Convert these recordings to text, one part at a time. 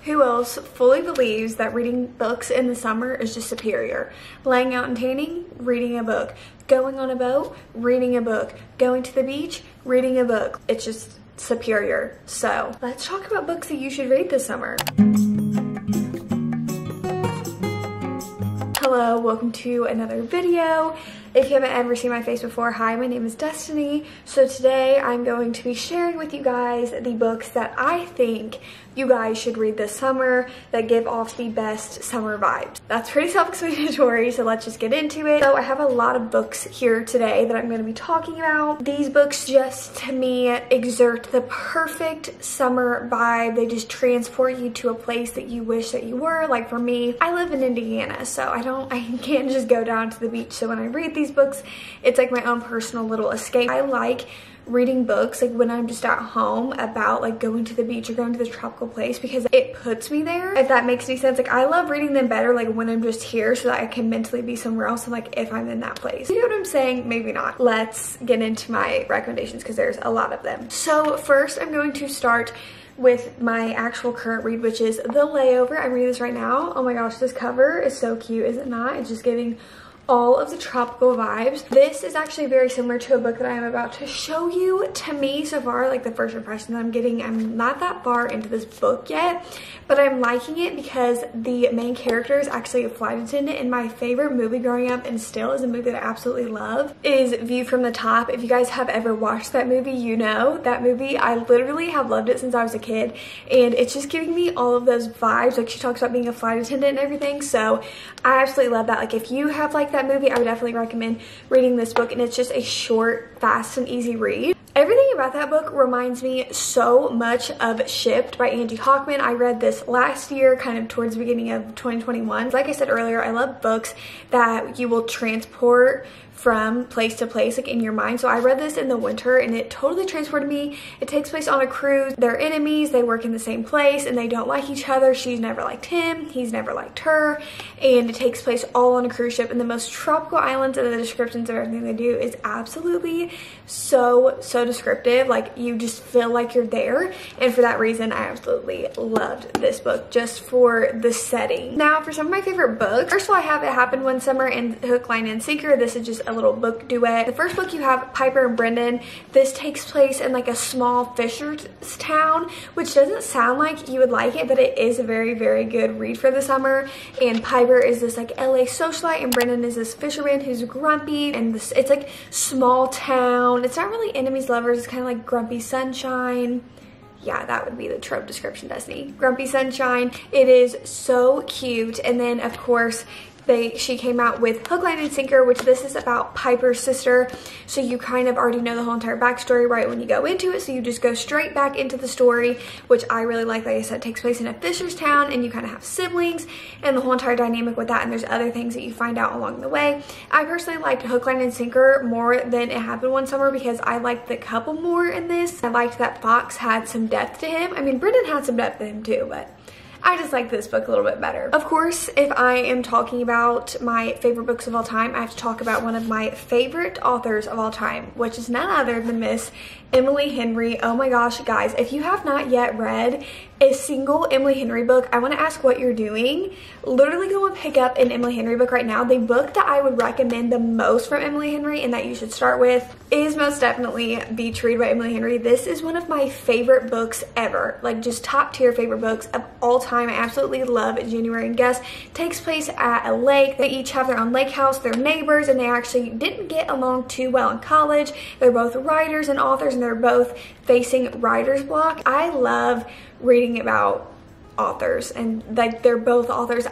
Who else fully believes that reading books in the summer is just superior? Laying out and tanning, reading a book. Going on a boat, reading a book. Going to the beach, reading a book. It's just superior. So let's talk about books that you should read this summer. Hello, welcome to another video. If you haven't ever seen my face before, hi, my name is Destiny. So today I'm going to be sharing with you guys the books that I think you guys should read this summer that give off the best summer vibes. That's pretty self-explanatory, so let's just get into it. So I have a lot of books here today that I'm going to be talking about. These books just, to me, exert the perfect summer vibe. They just transport you to a place that you wish that you were. Like for me, I live in Indiana, so I can't just go down to the beach. So when I read these books, it's like my own personal little escape. I like reading books like when I'm just at home about like going to the beach or going to this tropical place because it puts me there, if that makes any sense. Like I love reading them better like when I'm just here so that I can mentally be somewhere else and like if I'm in that place. You know what I'm saying? Maybe not. Let's get into my recommendations because there's a lot of them. So first I'm going to start with my actual current read, which is The Layover. I'm reading this right now. Oh my gosh, this cover is so cute, is it not? It's just giving all of the tropical vibes. This is actually very similar to a book that I am about to show you. To me, so far, like the first impression that I'm getting, I'm not that far into this book yet, but I'm liking it because the main character is actually a flight attendant, and my favorite movie growing up, and still is a movie that I absolutely love, is View from the Top. If you guys have ever watched that movie, you know that movie. I literally have loved it since I was a kid, and it's just giving me all of those vibes. Like she talks about being a flight attendant and everything, so I absolutely love that. Like if you have like that movie, I would definitely recommend reading this book, and it's just a short, fast, and easy read. Everything about that book reminds me so much of Shipped by Angie Hockman. I read this last year, kind of towards the beginning of 2021. Like I said earlier, I love books that you will transport from place to place, like in your mind. So I read this in the winter and it totally transported me. It takes place on a cruise. They're enemies, they work in the same place, and they don't like each other. She's never liked him, he's never liked her, and it takes place all on a cruise ship in the most tropical islands, and the descriptions of everything they do is absolutely so descriptive. Like you just feel like you're there, and for that reason I absolutely loved this book just for the setting. Now for some of my favorite books, first of all I have It Happened One Summer and Hook, Line, and Sinker. This is just a little book duet. The first book you have Piper and Brendan. This takes place in like a small fisher's town, which doesn't sound like you would like it, but it is a very good read for the summer. And Piper is this like LA socialite, and Brendan is this fisherman who's grumpy, and it's like small town. It's not really enemies lovers, it's kind of like grumpy sunshine. Yeah, that would be the trope description, Destiny. Grumpy sunshine. It is so cute. And then of course she came out with Hook, Line, and Sinker, which this is about Piper's sister. So you kind of already know the whole entire backstory right when you go into it. So you just go straight back into the story, which I really like. Like I said, it takes place in a fisher's town, and you kind of have siblings and the whole entire dynamic with that. And there's other things that you find out along the way. I personally liked Hook, Line, and Sinker more than It Happened One Summer because I liked the couple more in this. I liked that Fox had some depth to him. I mean, Brendan had some depth to him too, but I just like this book a little bit better. Of course, if I am talking about my favorite books of all time, I have to talk about one of my favorite authors of all time, which is none other than Miss Emily Henry. Oh my gosh, guys, if you have not yet read a single Emily Henry book, I want to ask what you're doing. Literally go and pick up an Emily Henry book right now. The book that I would recommend the most from Emily Henry and that you should start with is most definitely Beach Read by Emily Henry. This is one of my favorite books ever, like just top tier favorite books of all time. I absolutely love January and Guess. It takes place at a lake. They each have their own lake house. They're neighbors, and they actually didn't get along too well in college. They're both writers and authors, and they're both facing writer's block. I love reading about authors, and like they're both authors.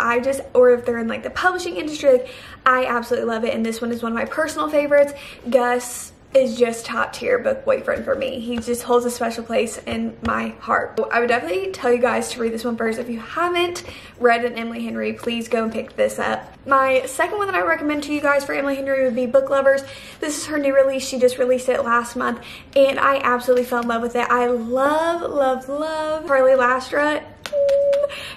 Or if they're in like the publishing industry, like I absolutely love it. And this one is one of my personal favorites. Gus is just top tier book boyfriend for me. He just holds a special place in my heart. So I would definitely tell you guys to read this one first. If you haven't read an Emily Henry, please go and pick this up. My second one that I recommend to you guys for Emily Henry would be Book Lovers. This is her new release. She just released it last month, and I absolutely fell in love with it. I love Harley Lastra.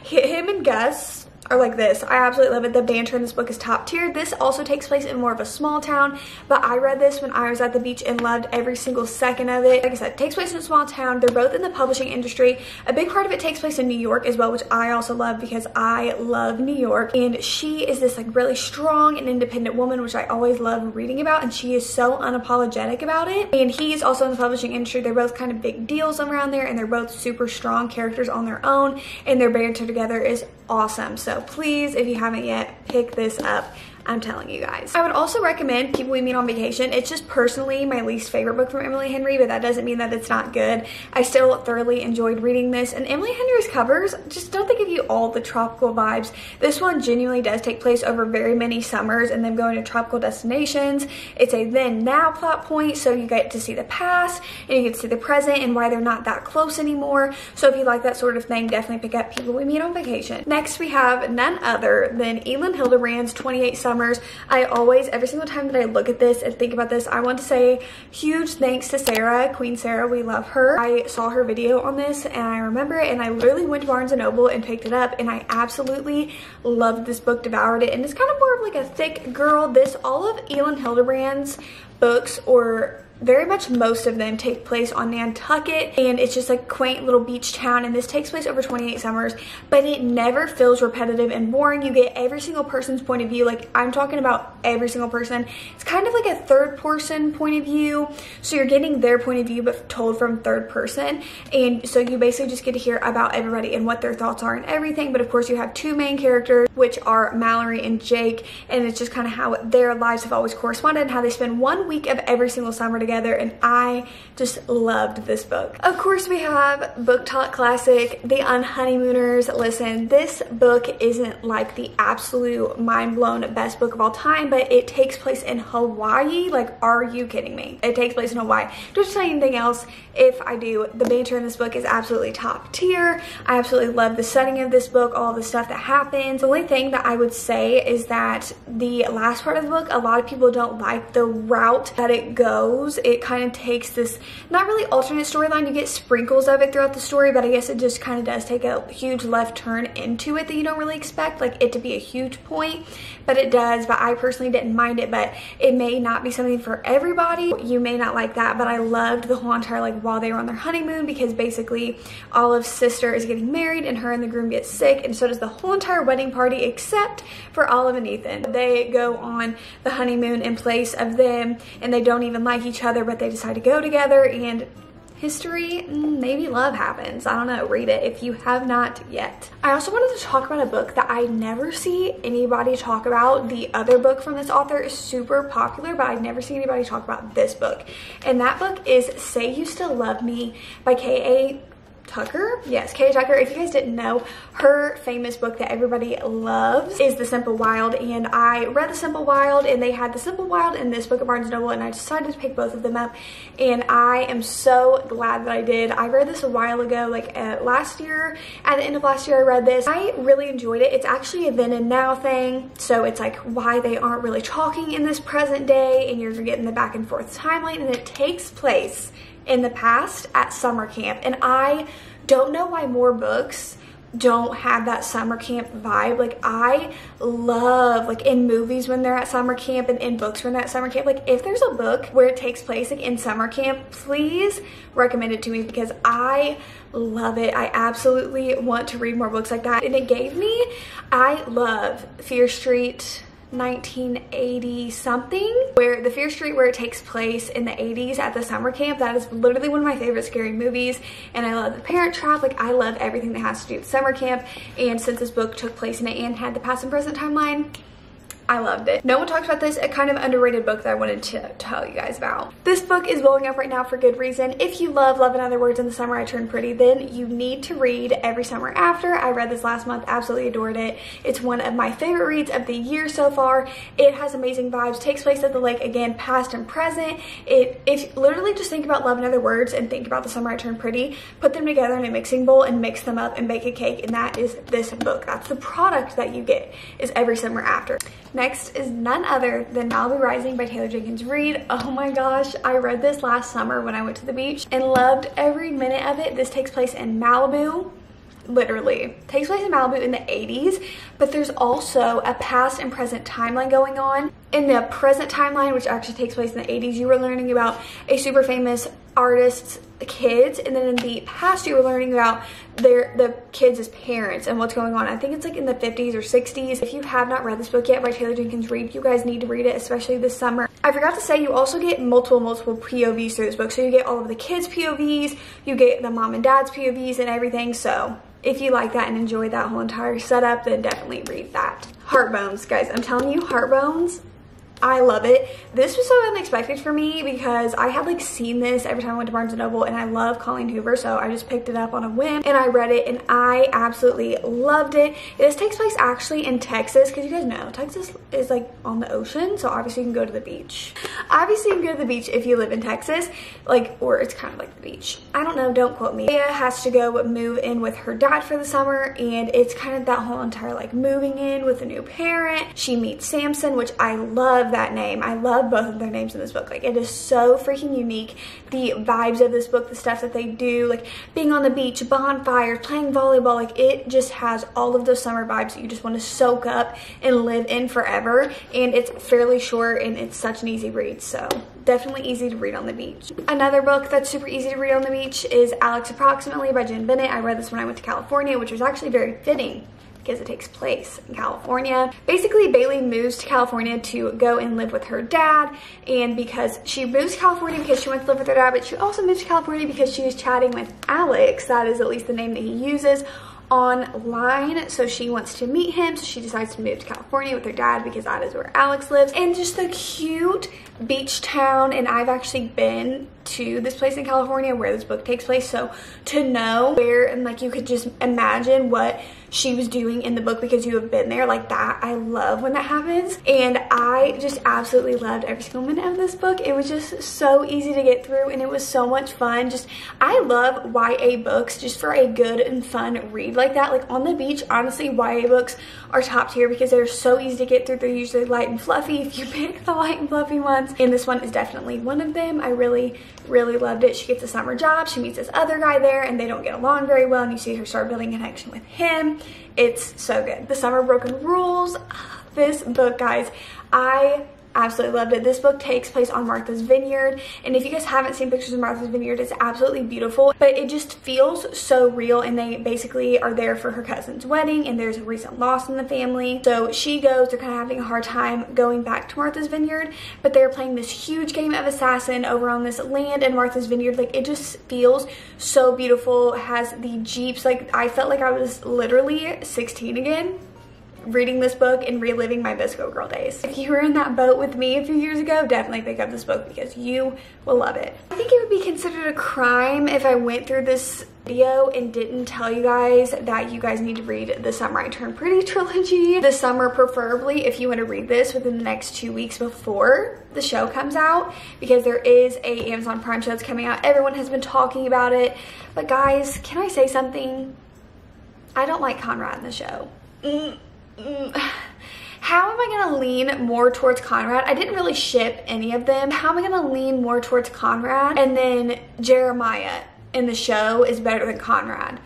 Him and Gus are like this. I absolutely love it. The banter in this book is top tier. This also takes place in more of a small town, but I read this when I was at the beach and loved every single second of it. Like I said, it takes place in a small town. They're both in the publishing industry. A big part of it takes place in New York as well, which I also love because I love New York. And she is this like really strong and independent woman, which I always love reading about, and she is so unapologetic about it. And he's also in the publishing industry. They're both kind of big deals around there, and they're both super strong characters on their own, and their banter together is awesome. So please, if you haven't yet, pick this up. I'm telling you guys. I would also recommend People We Meet on Vacation. It's just personally my least favorite book from Emily Henry, but that doesn't mean that it's not good. I still thoroughly enjoyed reading this, and Emily Henry's covers just don't they give you all the tropical vibes. This one genuinely does take place over very many summers and them going to tropical destinations. It's a then now plot point, so you get to see the past and you get to see the present and why they're not that close anymore. So if you like that sort of thing, definitely pick up People We Meet on Vacation. Next we have none other than Elin Hilderbrand's 28 Summers. I always, every single time that I look at this and think about this, I want to say huge thanks to Sarah, Queen Sarah. We love her. I saw her video on this and I remember it, and I literally went to Barnes & Noble and picked it up, and I absolutely loved this book, devoured it. And it's kind of more of like a thick girl. All of Elin Hilderbrand's books, or very much most of them, take place on Nantucket, and it's just like quaint little beach town, and this takes place over 28 summers, but it never feels repetitive and boring. You get every single person's point of view. Like, I'm talking about every single person. It's kind of like a third person point of view, so you're getting their point of view but told from third person, and so you basically just get to hear about everybody and what their thoughts are and everything. But of course you have two main characters, which are Mallory and Jake, and it's just kind of how their lives have always corresponded and how they spend 1 week of every single summer together, and I just loved this book. Of course we have Book Talk classic, The Unhoneymooners. Listen, this book isn't like the absolute mind-blown best book of all time, but it takes place in Hawaii. Like, are you kidding me? It takes place in Hawaii. Don't tell you anything else if I do. The banter in this book is absolutely top tier. I absolutely love the setting of this book, all the stuff that happens. The only thing that I would say is that the last part of the book, a lot of people don't like the route that it goes. It kind of takes this, not really alternate storyline, you get sprinkles of it throughout the story, but I guess it just kind of does take a huge left turn into it that you don't really expect like it to be a huge point, but it does. But I personally didn't mind it, but it may not be something for everybody. You may not like that, but I loved the whole entire, like, while they were on their honeymoon, because basically Olive's sister is getting married and her and the groom get sick, and so does the whole entire wedding party except for Olive and Ethan. They go on the honeymoon in place of them, and they don't even like each other, but they decide to go together, and history, maybe love happens. I don't know. Read it if you have not yet. I also wanted to talk about a book that I never see anybody talk about. The other book from this author is super popular, but I never see anybody talk about this book, and that book is Say You Still Love Me by K.A. Tucker. Yes, K.A. Tucker. If you guys didn't know, her famous book that everybody loves is The Simple Wild, and I read The Simple Wild, and they had The Simple Wild and this book at Barnes & Noble, and I decided to pick both of them up, and I am so glad that I did. I read this a while ago, like last year. At the end of last year I read this. I really enjoyed it. It's actually a then and now thing, so it's like why they aren't really talking in this present day, and you're getting the back and forth timeline, and it takes place in the past at summer camp. And I don't know why more books don't have that summer camp vibe. Like, I love, like, in movies when they're at summer camp and in books when they're at summer camp, like, if there's a book where it takes place like in summer camp, please recommend it to me, because I love it. I absolutely want to read more books like that. And it gave me, I love Fear Street 1980 something, where the Fear Street where it takes place in the 80s at the summer camp. That is literally one of my favorite scary movies, and I love The Parent Trap. Like, I love everything that has to do with summer camp, and since this book took place in it and had the past and present timeline, I loved it. No one talks about this, a kind of underrated book that I wanted to tell you guys about. This book is blowing up right now for good reason. If you love Love and Other Words in the Summer I Turned Pretty, then you need to read Every Summer After. I read this last month, absolutely adored it. It's one of my favorite reads of the year so far. It has amazing vibes, takes place at the lake, again, past and present. If literally just think about Love and Other Words and think about The Summer I Turned Pretty, put them together in a mixing bowl and mix them up and bake a cake, and that is this book. That's the product that you get, is Every Summer After. Next is none other than Malibu Rising by Taylor Jenkins Reid. Oh my gosh, I read this last summer when I went to the beach and loved every minute of it. This takes place in Malibu. literally. Takes place in Malibu in the 80s, but there's also a past and present timeline going on. In the present timeline, which actually takes place in the 80s, you were learning about a super famous artist's kids, and then in the past you were learning about the kids' parents and what's going on. I think it's like in the 50s or 60s. If you have not read this book yet by Taylor Jenkins Reid, you guys need to read it, especially this summer. I forgot to say, you also get multiple POVs through this book. So you get all of the kids' POVs, you get the mom and dad's POVs and everything. So if you like that and enjoy that whole entire setup, then definitely read that. Heartbones, guys, I'm telling you, Heartbones, I love it. This was so unexpected for me because I had like seen this every time I went to Barnes & Noble, and I love Colleen Hoover, so I just picked it up on a whim and I read it and I absolutely loved it. This takes place actually in Texas, because you guys know Texas is like on the ocean, so obviously you can go to the beach. Obviously you can go to the beach if you live in Texas, like, or it's kind of like the beach. I don't know, don't quote me. Leah has to go move in with her dad for the summer, and it's kind of that whole entire like moving in with a new parent. She meets Samson, which I love that name. I love both of their names in this book. Like, it is so freaking unique. The vibes of this book, the stuff that they do, like being on the beach, bonfires, playing volleyball, like it just has all of those summer vibes that you just want to soak up and live in forever. And it's fairly short and it's such an easy read, so definitely easy to read on the beach. Another book that's super easy to read on the beach is Alex Approximately by Jen Bennett. I read this when I went to California, which was actually very fitting because it takes place in California. Basically, Bailey moves to California to go and live with her dad, and because she moves to California because she wants to live with her dad, but she also moves to California because she is chatting with Alex, that is at least the name that he uses, online. So she wants to meet him, so she decides to move to California with her dad because that is where Alex lives. And just the cute beach town, and I've actually been to this place in California where this book takes place, so to know where, and like you could just imagine what she was doing in the book because you have been there, like that, I love when that happens. And I just absolutely loved every single minute of this book. It was just so easy to get through and it was so much fun. Just, I love YA books just for a good and fun read like that. Like on the beach, honestly, YA books are top tier because they're so easy to get through. They're usually light and fluffy if you pick the light and fluffy ones, and this one is definitely one of them. I really loved it. She gets a summer job, she meets this other guy there, and they don't get along very well, and you see her start building a connection with him. It's so good. The Summer Broken Rules, this book, guys, I absolutely loved it. This book takes place on Martha's Vineyard, and if you guys haven't seen pictures of Martha's Vineyard, it's absolutely beautiful, but it just feels so real. And they basically are there for her cousin's wedding, and there's a recent loss in the family, so she goes. They're kind of having a hard time going back to Martha's Vineyard, but they're playing this huge game of assassin over on this land in Martha's Vineyard. Like, it just feels so beautiful. It has the jeeps. Like, I felt like I was literally 16 again reading this book and reliving my VSCO girl days. If you were in that boat with me a few years ago, definitely pick up this book because you will love it. I think it would be considered a crime if I went through this video and didn't tell you guys that you guys need to read the Summer I Turned Pretty trilogy this summer, preferably if you want to read this within the next 2 weeks before the show comes out, because there is a Amazon Prime show that's coming out. Everyone has been talking about it, but guys, can I say something? I don't like Conrad in the show. How am I gonna lean more towards Conrad? I didn't really ship any of them. How am I gonna lean more towards Conrad and then Jeremiah in the show is better than Conrad?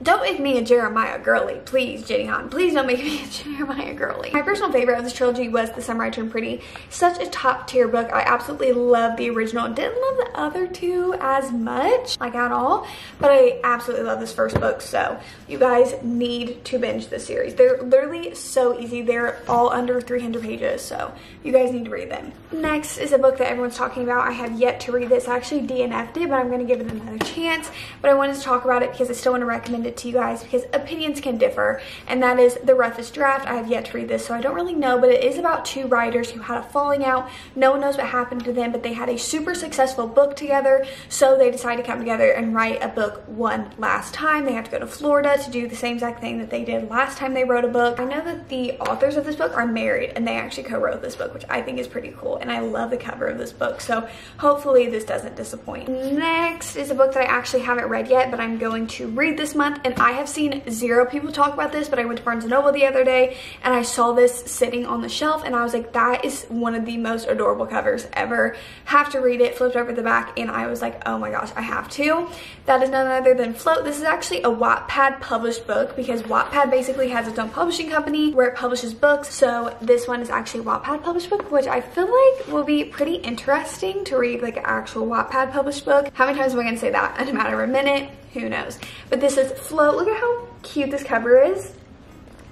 Don't make me a Jeremiah girly, please, Jenny Han. Please don't make me a Jeremiah girly. My personal favorite of this trilogy was The Summer I Turned Pretty. Such a top tier book. I absolutely love the original. Didn't love the other two as much, like at all, but I absolutely love this first book. So you guys need to binge this series. They're literally so easy. They're all under 300 pages, so you guys need to read them. Next is a book that everyone's talking about. I have yet to read this. I actually DNF'd it, but I'm gonna give it another chance. But I wanted to talk about it because I still want to recommend it to you guys because opinions can differ, and that is The Roughest Draft. I have yet to read this, so I don't really know, but it is about two writers who had a falling out. No one knows what happened to them, but they had a super successful book together, so they decided to come together and write a book one last time. They have to go to Florida to do the same exact thing that they did last time they wrote a book. I know that the authors of this book are married, and they actually co-wrote this book, which I think is pretty cool, and I love the cover of this book, so hopefully this doesn't disappoint. Next is a book that I actually haven't read yet, but I'm going to read this month. and I have seen zero people talk about this, but I went to Barnes & Noble the other day and I saw this sitting on the shelf and I was like, that is one of the most adorable covers ever. Have to read it. Flipped over the back and I was like, oh my gosh, I have to. That is none other than Float. This is actually a Wattpad published book because Wattpad basically has its own publishing company where it publishes books. So this one is actually a Wattpad published book, which I feel like will be pretty interesting to read, like an actual Wattpad published book. How many times am I going to say that in a matter of a minute? Who knows? But this is Float. Look at how cute this cover is.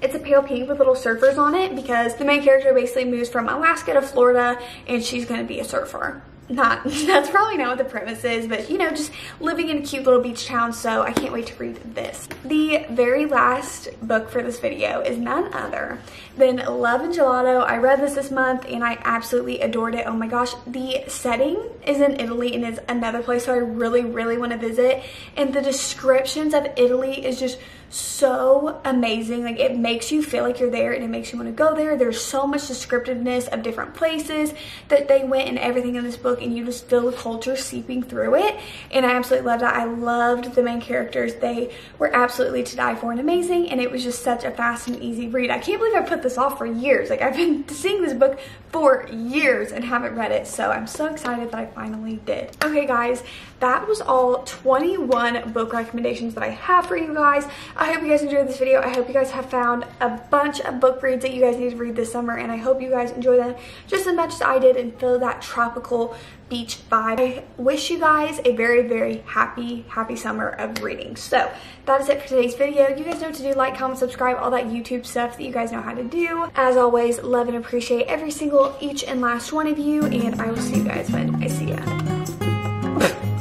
It's a pale pink with little surfers on it because the main character basically moves from Alaska to Florida and she's going to be a surfer. That's probably not what the premise is, but you know, just living in a cute little beach town, so I can't wait to read this. The very last book for this video is none other than Love and Gelato. I read this month and I absolutely adored it. Oh my gosh, the setting is in Italy and it's another place so I really want to visit, and the descriptions of Italy is just so amazing. Like, it makes you feel like you're there and it makes you want to go there. There's so much descriptiveness of different places that they went and everything in this book, and you just feel the culture seeping through it, and I absolutely loved that. I loved the main characters. They were absolutely to die for and amazing, and it was just such a fast and easy read. I can't believe I put this off for years. Like, I've been seeing this book for years and haven't read it, so I'm so excited that I finally did. Okay guys, that was all 21 book recommendations that I have for you guys. I hope you guys enjoyed this video. I hope you guys have found a bunch of book reads that you guys need to read this summer, and I hope you guys enjoy them just as much as I did and feel that tropical beach vibe. I wish you guys a very happy summer of reading. So that is it for today's video. You guys know what to do. Like, comment, subscribe, all that YouTube stuff that you guys know how to do. As always, love and appreciate every single each and last one of you, and I will see you guys when I see ya.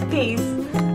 Peace.